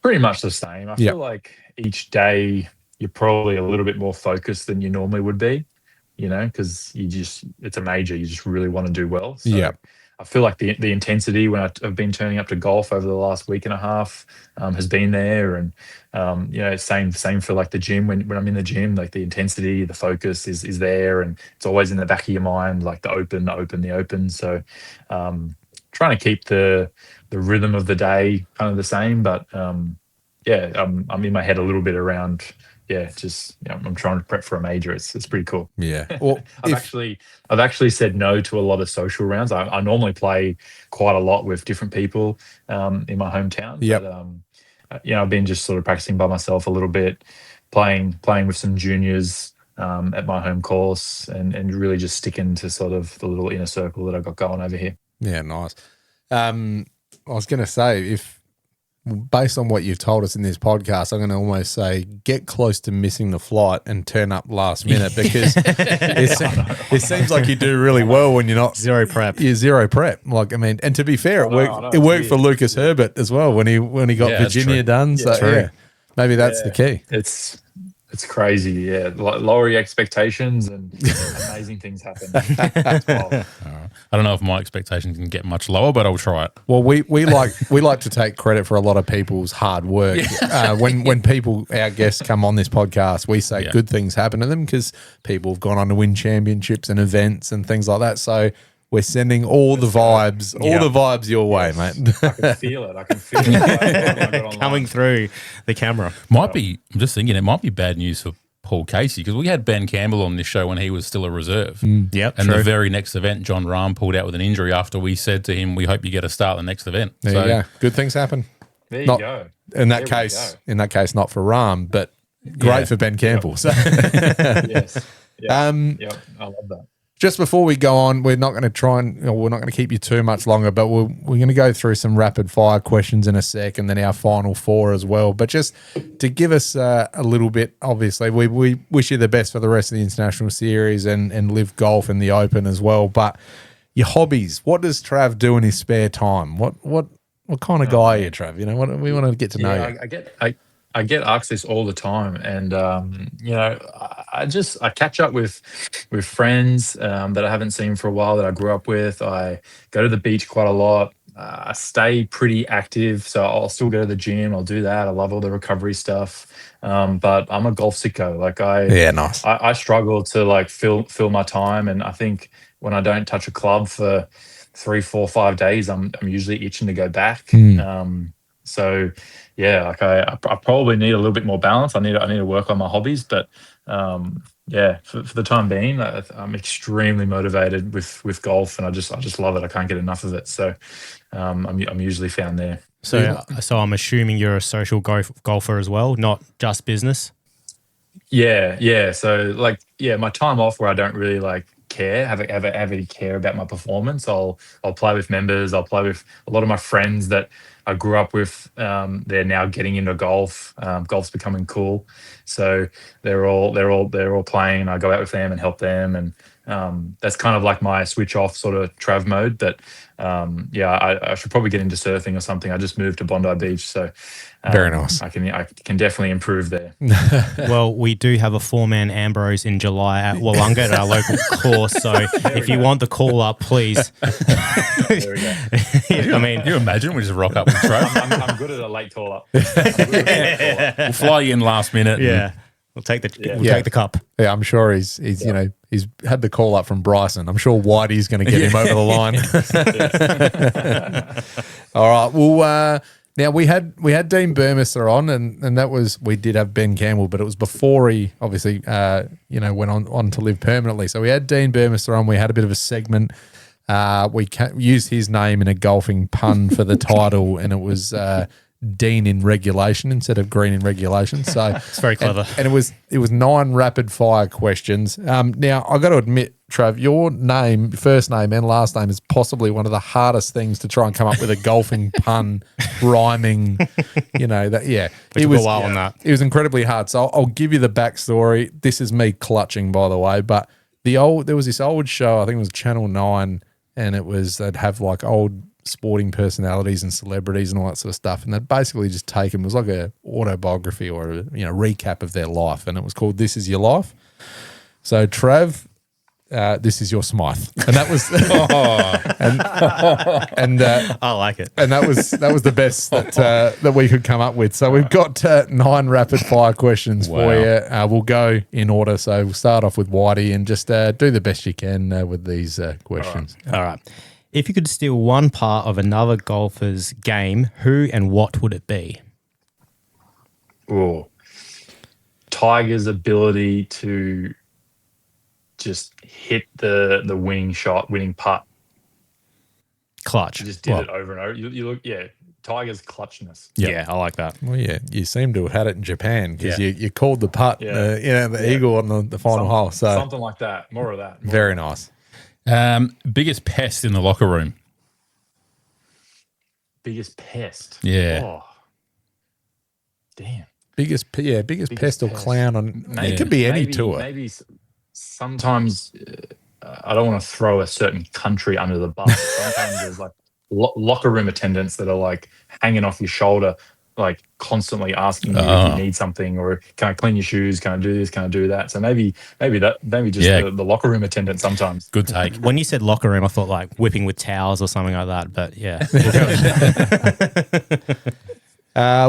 Pretty much the same. I feel like each day you're probably a little bit more focused than you normally would be, because it's a major, you just really want to do well. So I feel like the intensity when I've been turning up to golf over the last week and a half has been there. And, same for like the gym. When I'm in the gym, like the intensity, the focus is there, and it's always in the back of your mind, like the open. So trying to keep the rhythm of the day kind of the same, but I'm in my head a little bit around I'm trying to prep for a major. It's pretty cool. Yeah. Well, I've actually said no to a lot of social rounds. I normally play quite a lot with different people in my hometown. Yep. But I've been just sort of practicing by myself a little bit, playing with some juniors at my home course, and really just sticking to sort of the little inner circle that I've got going over here. Yeah, nice. I was going to say, based on what you've told us in this podcast, I'm going to almost say get close to missing the flight and turn up last minute, because it seems like you do really well when you're not Zero prep. You're zero prep. And to be fair, it worked for Lucas Herbert as well when he got Virginia done. So maybe that's the key. It's crazy, yeah. Lower your expectations and amazing things happen. It's wild. I don't know if my expectations can get much lower, but I'll try it. Well, we like to take credit for a lot of people's hard work. When our guests come on this podcast, we say good things happen to them because people have gone on to win championships and events and things like that. So we're sending all the vibes your way, mate. I can feel it. I can feel it Coming through the camera. I'm just thinking it might be bad news for Paul Casey, because we had Ben Campbell on this show when he was still a reserve. Yep, and the very next event, John Rahm pulled out with an injury after we said to him, we hope you get a start the next event. There you go. Good things happen. There you go. In that case, not for Rahm, but great for Ben Campbell. So. Yes. Yeah. I love that. Just before we go on, we're not going to keep you too much longer, but we're going to go through some rapid fire questions in a sec, and then our final four as well. But just to give us a little bit, obviously, we wish you the best for the rest of the international series and LIV golf and the Open as well. But your hobbies, what does Trav do in his spare time? What kind of guy are you, Trav? We want to get to know you. I get asked this all the time, and I catch up with friends that I haven't seen for a while that I grew up with. I go to the beach quite a lot. I stay pretty active, so I'll still go to the gym. I'll do that. I love all the recovery stuff, but I'm a golf sicko. Nice. I struggle to fill my time, and I think when I don't touch a club for 3, 4, 5 days, I'm usually itching to go back. So I probably need a little bit more balance. I need to work on my hobbies, but for the time being, I'm extremely motivated with golf, and I just love it. I can't get enough of it. So I'm usually found there. So I'm assuming you're a social golfer as well, not just business. Yeah. So my time off where I don't really have any care about my performance. I'll play with members. I'll play with a lot of my friends that I grew up with. They're now getting into golf. Golf's becoming cool, so they're all playing. I go out with them and help them, and that's kind of like my switch off sort of Trav mode. That I should probably get into surfing or something. I just moved to Bondi Beach, so very nice. I can definitely improve there. Well, we do have a 4-man Ambrose in July at Wollonga at our local course. So if you want the call up, please. There we go. Can you imagine we just rock up with Trav? I'm good at a late call up. We'll fly you in last minute. Yeah. We'll take the cup. Yeah, I'm sure he's had the call up from Bryson. I'm sure Whitey's going to get him over the line. All right. Well, now we had Dean Burmester on, and that was, we did have Ben Campbell, but it was before he obviously went on to LIV permanently. So we had Dean Burmester on. We had a bit of a segment. We used his name in a golfing pun for the title, and it was Dean in regulation instead of Green in regulation. So It's very clever. And it was 9 rapid fire questions. Now I got to admit, Trav, your name, first name and last name is possibly one of the hardest things to try and come up with a golfing pun, rhyming. It took was a while on that. It was incredibly hard. So I'll give you the backstory. This is me clutching, by the way, but there was this old show, I think it was Channel 9, and they'd have like old sporting personalities and celebrities and all that sort of stuff, and they'd basically just take them. It was like a autobiography or a recap of their life, and it was called This Is Your Life. So Trav, this is your Smyth, and that was I like it. and that was the best that we could come up with. So we've got 9 rapid fire questions for you. We'll go in order. So we'll start off with Whitey and just do the best you can with these questions. All right. If you could steal one part of another golfer's game, who and what would it be? Oh, Tiger's ability to just hit the winning shot, winning putt. Clutch. He just did it over and over. You look, Tiger's clutchness. Yeah, I like that. Well, yeah, you seem to have had it in Japan because you called the putt, the eagle on the final hole. So something like that. More of that. Very nice. Biggest pest in the locker room. Biggest pest. Yeah. Oh. Damn. Biggest pest or pest. clown on. It could be any tour. Maybe sometimes I don't want to throw a certain country under the bus. Sometimes there's like locker room attendants that are like hanging off your shoulder, like constantly asking you if you need something, or can I clean your shoes? Can I do this? Can I do that? So maybe just the locker room attendant sometimes. Good take. When you said locker room, I thought like whipping with towels or something like that. But yeah.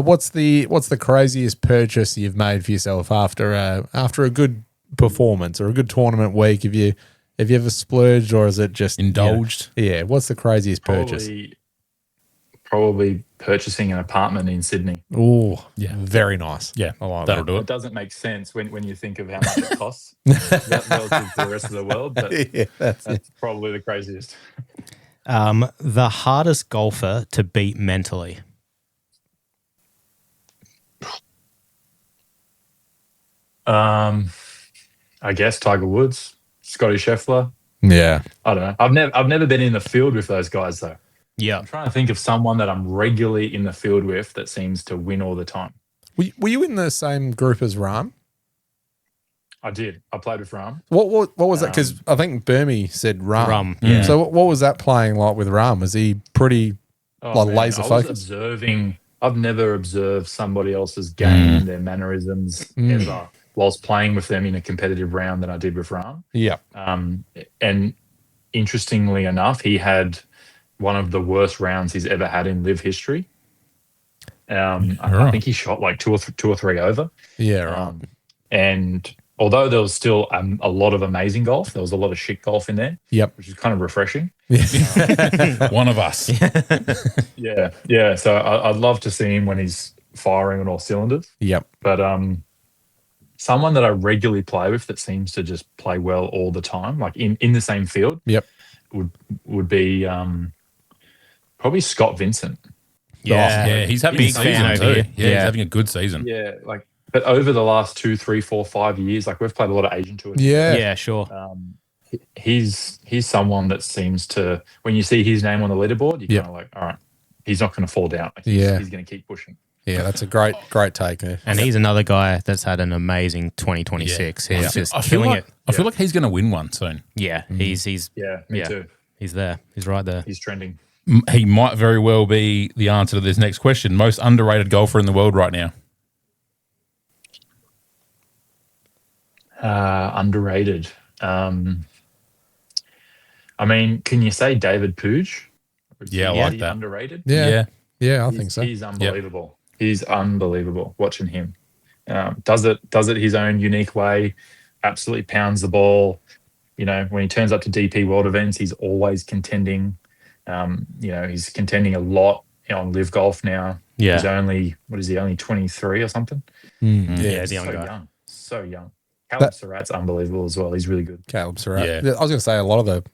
What's the craziest purchase you've made for yourself after a good performance or a good tournament week? Have you ever splurged, or is it just Indulged? What's the craziest purchase? Probably purchasing an apartment in Sydney. Oh, yeah, very nice. Yeah, I like that'll that. do It it. doesn't make sense when you think of how much it costs relative to the rest of the world, but That's that's probably the craziest. The hardest golfer to beat mentally. I guess Tiger Woods, Scotty Scheffler. Yeah. I don't know. I've never been in the field with those guys though. Yeah. I'm trying to think of someone that I'm regularly in the field with that seems to win all the time. Were you in the same group as Rahm? I did. I played with Rahm. What was that? Because I think Burmy said Rahm. Rahm, yeah. So what was that playing like with Rahm? Was he pretty laser I was focused? observing. I've never observed somebody else's game, their mannerisms ever, whilst playing with them in a competitive round than I did with Rahm. Yeah. And interestingly enough, he had one of the worst rounds he's ever had in LIV history. I think he shot like two or three over. Yeah. Right. And although there was still a lot of amazing golf, there was a lot of shit golf in there. Yep. Which is kind of refreshing. One of us. Yeah. So I'd love to see him when he's firing on all cylinders. Yep. But someone that I regularly play with that seems to just play well all the time, like in the same field. Yep. Would be probably Scott Vincent. Yeah, he's having a Big fan season over too. here. Yeah, he's having a good season. Yeah, but over the last 2, 3, 4, 5 years, like we've played a lot of Asian tours. Yeah. Yeah, sure. He's someone that seems to, when you see his name on the leaderboard, you're kind of like, all right, he's not going to fall down. Like, he's going to keep pushing. Yeah, that's a great take there. And he's another guy that's had an amazing 2026. Yeah. He's just I feel killing like, it. I feel like he's going to win one soon. Yeah, he's Yeah, me too. He's there. He's right there. He's trending. He might very well be the answer to this next question. Most underrated golfer in the world right now. Underrated. I mean, can you say David Pooch? Yeah, I Is like he that. Underrated. Yeah. I think so. He's unbelievable. He's unbelievable watching him. Does it his own unique way. Absolutely pounds the ball. You know, when he turns up to DP World events, he's always contending. He's contending a lot on LIV Golf now. Yeah. He's only 23 or something? Yeah, he's a young so guy. young. So young. Caleb Surratt's unbelievable as well. He's really good. Caleb Surratt. Yeah. I was going to say a lot of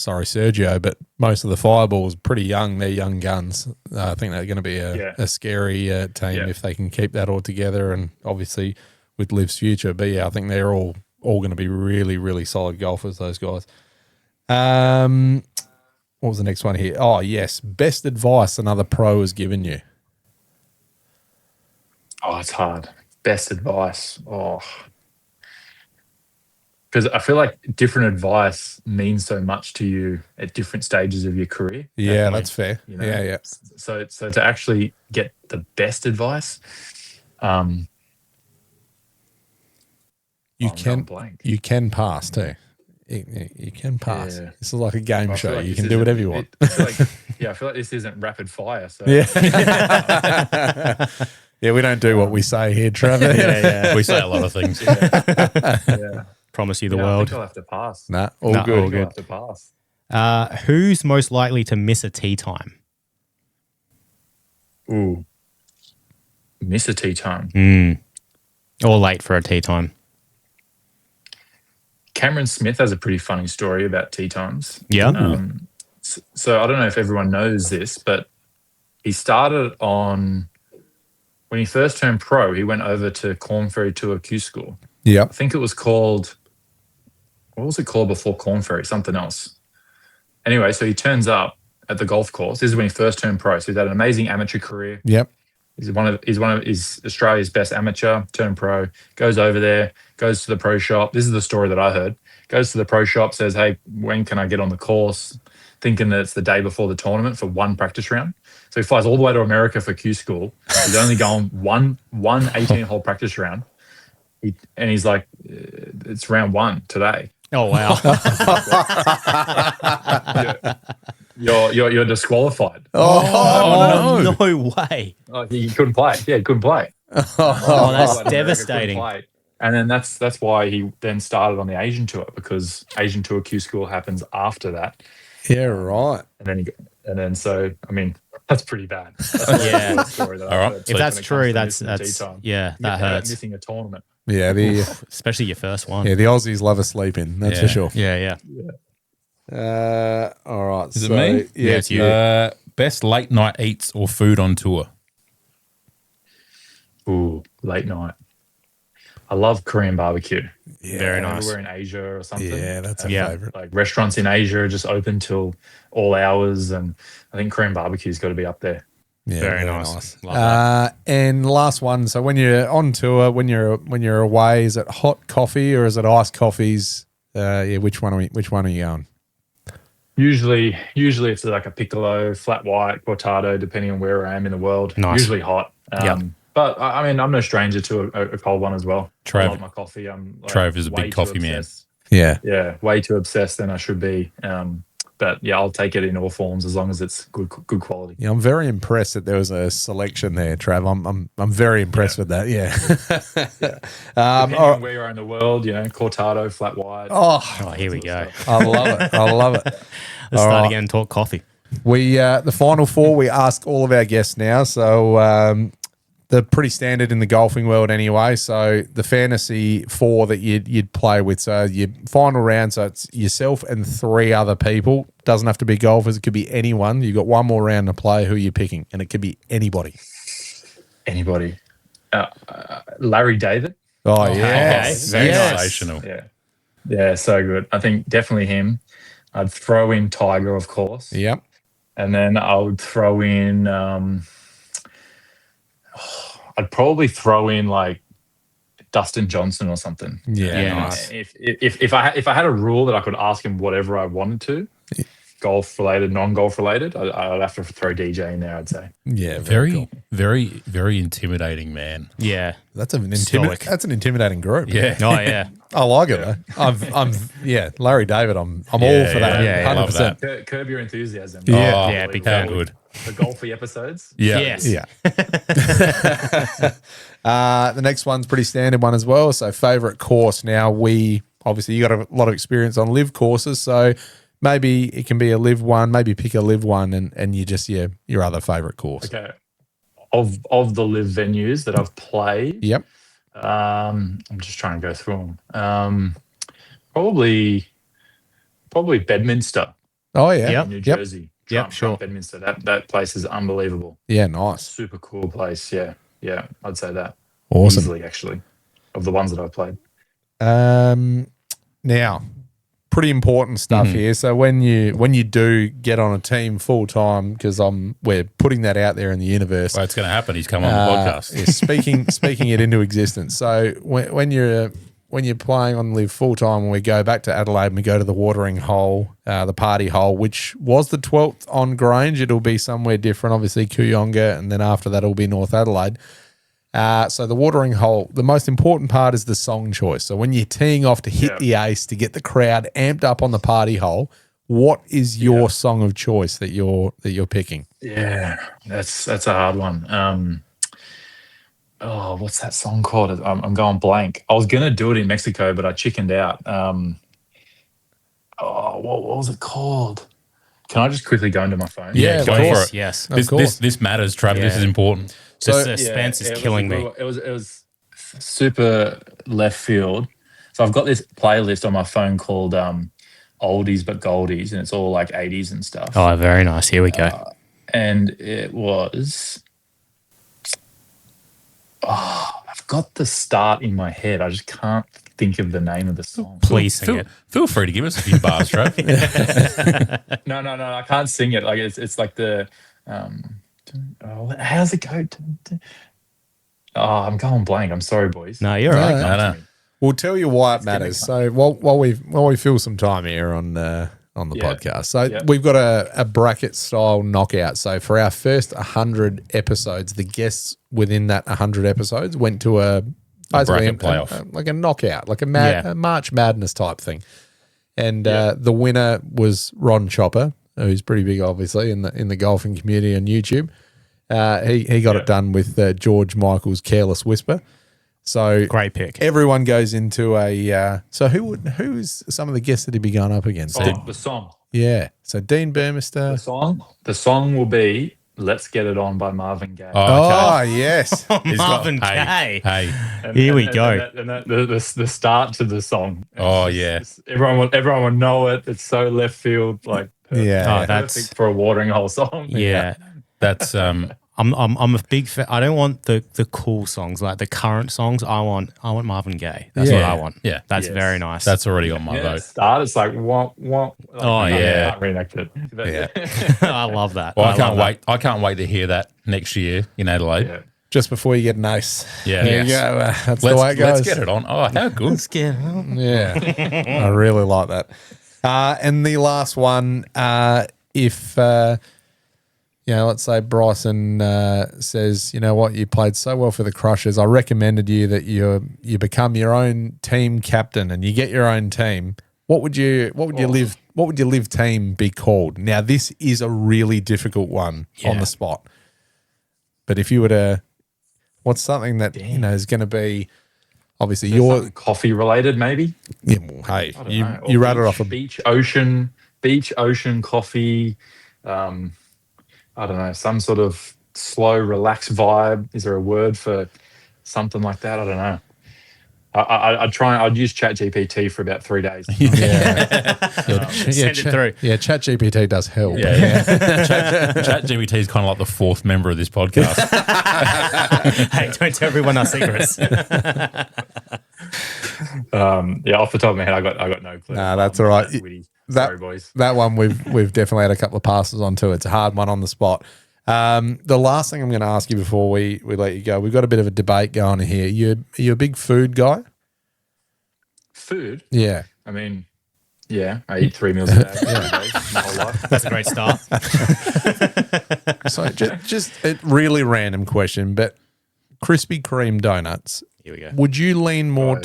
sorry, Sergio, but most of the Fireballs are pretty young. They're young guns. I think they're going to be a scary team if they can keep that all together, and obviously with Liv's future. But yeah, I think they're all going to be really, really solid golfers, those guys. What was the next one here? Oh, yes. Best advice another pro has given you. Oh, it's hard. Best advice. Oh, because I feel like different advice means so much to you at different stages of your career. Yeah, that's fair. You know? Yeah. So to actually get the best advice, you blank. can pass too. You can pass. Yeah. This is like a game I show. feel like You this can do whatever you want. I feel like this isn't rapid fire. So Yeah. Yeah, we don't do what we say here, Trevor. Yeah. We say a lot of things. yeah. Promise you the I think world. I'll have to pass. Nah, all Nah, good. all I'll good. have to pass. Who's most likely to miss a tee time? Ooh. Miss a tee time. Or late for a tee time? Cameron Smith has a pretty funny story about tee times. Yeah. So I don't know if everyone knows this, but he started on, when he first turned pro, he went over to Corn Ferry Tour Q School. Yep. I think it was called, what was it called before Corn Ferry? Something else. Anyway, so he turns up at the golf course. This is when he first turned pro. So he's had an amazing amateur career. Yep. He's one of Australia's best amateur, turned pro, goes over there, goes to the pro shop. This is the story that I heard. Goes to the pro shop, says, "Hey, when can I get on the course?" Thinking that it's the day before the tournament for one practice round. So he flies all the way to America for Q School. He's only going one 18-hole practice round. He's like, it's round one today. Oh, wow. You're disqualified. Oh, no way. He couldn't play. Yeah, he couldn't play. Oh, that's Couldn't devastating. play. And then that's why he then started on the Asian tour, because Asian tour Q School happens after that. Yeah, right. And then so I mean that's pretty bad. That's Yeah. the story that All right. I've heard. If that's When it true, comes to that's missing tee time. yeah, that hurts. Missing a tournament. Yeah, Especially your first one. the Aussies love a sleep in, that's for sure. Yeah. All right. Is it me? Yeah, it's you. Best late night eats or food on tour? Ooh, late night. I love Korean barbecue. Very nice. Everywhere in Asia or something. Yeah, that's a Yeah. favourite. Like restaurants in Asia are just open till all hours, and I think Korean barbecue's got to be up there. Yeah, Very nice. Love that. And last one. So when you're on tour, when you're away, is it hot coffee or is it iced coffees? Which one are you going? Usually it's like a piccolo, flat white, cortado, depending on where I am in the world. Nice. Usually hot. But I mean, I'm no stranger to a cold one as well. Trav- I love my coffee. I'm like Trav is a way big too coffee man. obsessed. Yeah. Yeah, way too obsessed than I should be. But yeah, I'll take it in all forms as long as it's good quality. Yeah, I'm very impressed that there was a selection there, Trav. I'm very impressed with that. Yeah. Depending on where you are in the world, cortado, flat white. Oh, here we go. I love it. I love it. Let's All start right. again and talk coffee. We the final four we ask all of our guests now, so they're pretty standard in the golfing world anyway. So the fantasy four that you'd play with, so your final round, so it's yourself and three other people. Doesn't have to be golfers; it could be anyone. You've got one more round to play. Who you're picking, and it could be anybody. Anybody. Larry David. Oh Okay. yes, Very yes. Sensational. Yeah, so good. I think definitely him. I'd throw in Tiger, of course. Yep. And then I would throw in I'd probably throw in like Dustin Johnson or something. Yeah, nice. If I had a rule that I could ask him whatever I wanted to, golf related, non-golf related, I'd have to throw DJ in there, I'd say. Yeah, Very, very, very intimidating, man. Yeah. That's an Stoic. That's an intimidating group. Yeah. Oh, yeah. I like it though. Larry David. I'm all for that. yeah, I love 100%. Curb your enthusiasm. Yeah. Oh, Yeah, big how fan. good. The golfy episodes. Yeah. Yes. Yeah. The next one's pretty standard one as well. So favorite course. Now you got a lot of experience on live courses, so maybe it can be a live one. Maybe pick a live one and you just your other favorite course. Okay. Of the live venues that I've played, Yep. I'm just trying to go through them. Probably Bedminster. Oh yeah. Yep. in New Yep. Jersey. Yep, sure. Bedminster. That place is unbelievable. Yeah, nice. Super cool place. Yeah. Yeah. I'd say that. Awesome. Easily, actually, of the ones that I've played. Now, pretty important stuff here. So when you do get on a team full time, because we're putting that out there in the universe. Well, it's going to happen. He's come on the podcast. Yeah, speaking it into existence. So when you're playing on LIV full time, when we go back to Adelaide and we go to the watering hole, the party hole, which was the 12th on Grange, it'll be somewhere different, obviously Kooyonga, and then after that it'll be North Adelaide. So the watering hole, the most important part is the song choice. So when you're teeing off to hit the ace to get the crowd amped up on the party hole, what is your song of choice that you're picking? Yeah, that's a hard one. What's that song called? I'm going blank. I was gonna do it in Mexico, but I chickened out. What was it called? Can I just quickly go into my phone? Yeah, go of for course. it. Yes. Of course. This matters, Trav. This Yeah. is important. The suspense is killing me. It was super left field. So I've got this playlist on my phone called Oldies but Goldies, and it's all like 80s and stuff. Oh, very nice. Here we go. And it was. I've got the start in my head. I just can't think of the name of the song. Please sing it. Feel free to give us a few bars, Trav. No, I can't sing it. Like it's like the. How's it go? I'm going blank. I'm sorry, boys. No, you're right. No. We'll tell you why it matters. So while we fill some time here on the podcast, so we've got a bracket style knockout. So for our first 100 episodes, the guests within that 100 episodes went to a bracket playoff, like a knockout, like a March Madness type thing. And the winner was Ron Chopper, who's pretty big, obviously, in the golfing community on YouTube. He got it done with George Michael's "Careless Whisper." So Great pick. Everyone goes into a. So who's some of the guests that he'd be going up against? The song. Yeah. So Dean Burmester. The song will be "Let's Get It On" by Marvin Gaye. Oh yes. Marvin Gaye. Hey. Here we go. And the start to the song. Oh, yeah. Everyone will know it. It's so left field, like Yeah. perfect for a watering hole song. Yeah. That's I'm a big fan. I don't want the cool songs, like the current songs. I want Marvin Gaye. That's what I want. Yeah. That's very nice. that's already on my vote. Start. It's like what? Oh, I can't reenact it. Yeah. I love that. Well, I love can't that. wait. I can't wait to hear that next year in Adelaide. Yeah. Just before you get an ace. Yeah. There you go. That's the way it goes. Let's get it on. Oh, how good. Let's get it on. Yeah. I really like that. And the last one, if let's say Bryson says, you know what, you played so well for the Crushers. I recommended you that you become your own team captain and you get your own team. What would your live team be called? Now this is a really difficult one on the spot. But if you were to, what's something that is going to be obviously your coffee related, maybe. Yeah, well, hey, Know. you Or rattled off a beach, ocean, coffee. I don't know, some sort of slow, relaxed vibe. Is there a word for something like that? I don't know. I'd use ChatGPT for about 3 days. Send it through. Yeah, ChatGPT does help. Yeah. ChatGPT is kind of like the fourth member of this podcast. Hey, don't tell everyone our secrets. Off the top of my head, I got no clue. Nah, that's all right. Witty. That- Sorry, boys. That one we've definitely had a couple of passes onto. It's a hard one on the spot. The last thing I'm going to ask you before we let you go, we've got a bit of a debate going here. Are you a big food guy? Food? Yeah. I mean, yeah, I eat 3 meals a day. My whole life. That's a great start. So just a really random question, but Krispy Kreme donuts. Here we go. Would you lean more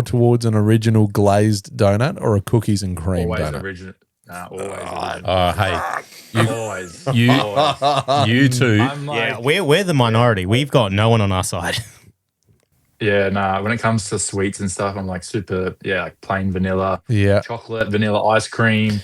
towards an original glazed donut or a cookies and cream Always donut? original. Nah, always original. Oh, hey, Always. you two. I'm like, Yeah, we're the minority. We've got no one on our side. yeah, nah. When it comes to sweets and stuff, I'm like super, like plain vanilla, Yeah. chocolate, vanilla ice cream,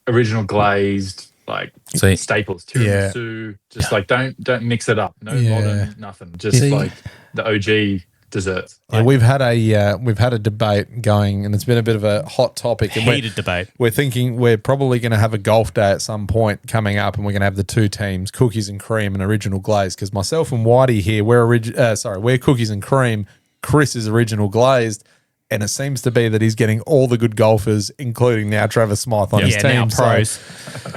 original glazed, like See, staples, tiramisu. Just like don't mix it up. No Yeah. modern, nothing. Just See- like the OG desserts. Yeah, we've had a debate going, and it's been a bit of a hot topic. And Heated debate. We're thinking we're probably going to have a golf day at some point coming up, and we're going to have the two teams, cookies and cream and original glaze. Because myself and Whitey here, we're cookies and cream. Chris is original glazed, and it seems to be that he's getting all the good golfers, including now Travis Smyth on his team. Now pros. So,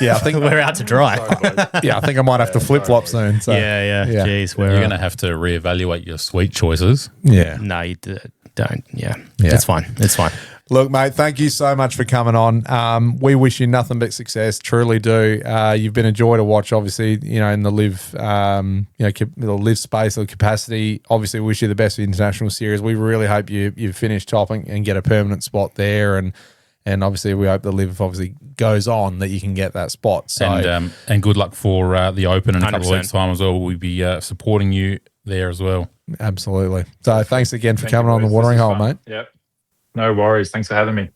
yeah, I think We're out to dry. I think I might have to flip flop soon. So Yeah. Jeez, You're going to have to reevaluate your sweet choices. yeah. No, you don't. Yeah. It's fine. It's fine. Look, mate, thank you so much for coming on. We wish you nothing but success, truly do. You've been a joy to watch, obviously, in the live, the live space or capacity. Obviously, we wish you the best for the international series. We really hope you finish top and get a permanent spot there. And obviously, we hope the live obviously goes on, that you can get that spot. So And good luck for the Open in a couple of 100%. weeks' time as well. We'll be supporting you there as well. absolutely. So thanks again for Thank coming you, on the boys. watering This hole, was fun. mate. Yep. No worries. Thanks for having me.